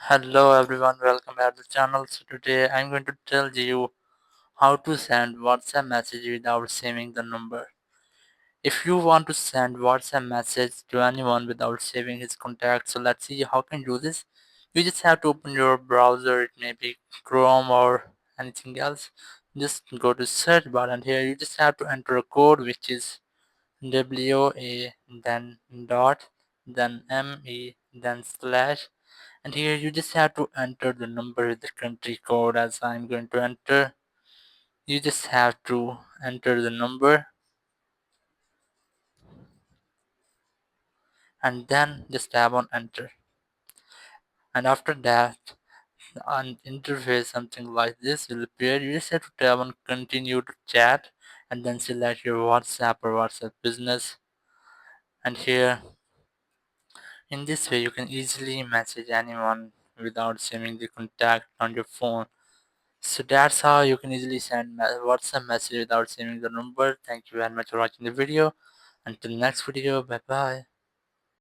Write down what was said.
Hello everyone, welcome back to the channel. So today I'm going to tell you how to send WhatsApp message without saving the number. If you want to send WhatsApp message to anyone without saving his contact, so let's see how can you do this. You just have to open your browser, it may be Chrome or anything else. Just go to search button here. You just have to enter a code which is WA, then dot, then ME, then slash, and here you just have to enter the number with the country code as I'm going to enter. You just have to enter the number and then just tap on enter. And after that, an interface something like this will appear. You just have to tap on continue to chat and then select your WhatsApp or WhatsApp business. And here, in this way, you can easily message anyone without saving the contact on your phone. So that's how you can easily send WhatsApp message without saving the number. Thank you very much for watching the video. Until next video, bye bye.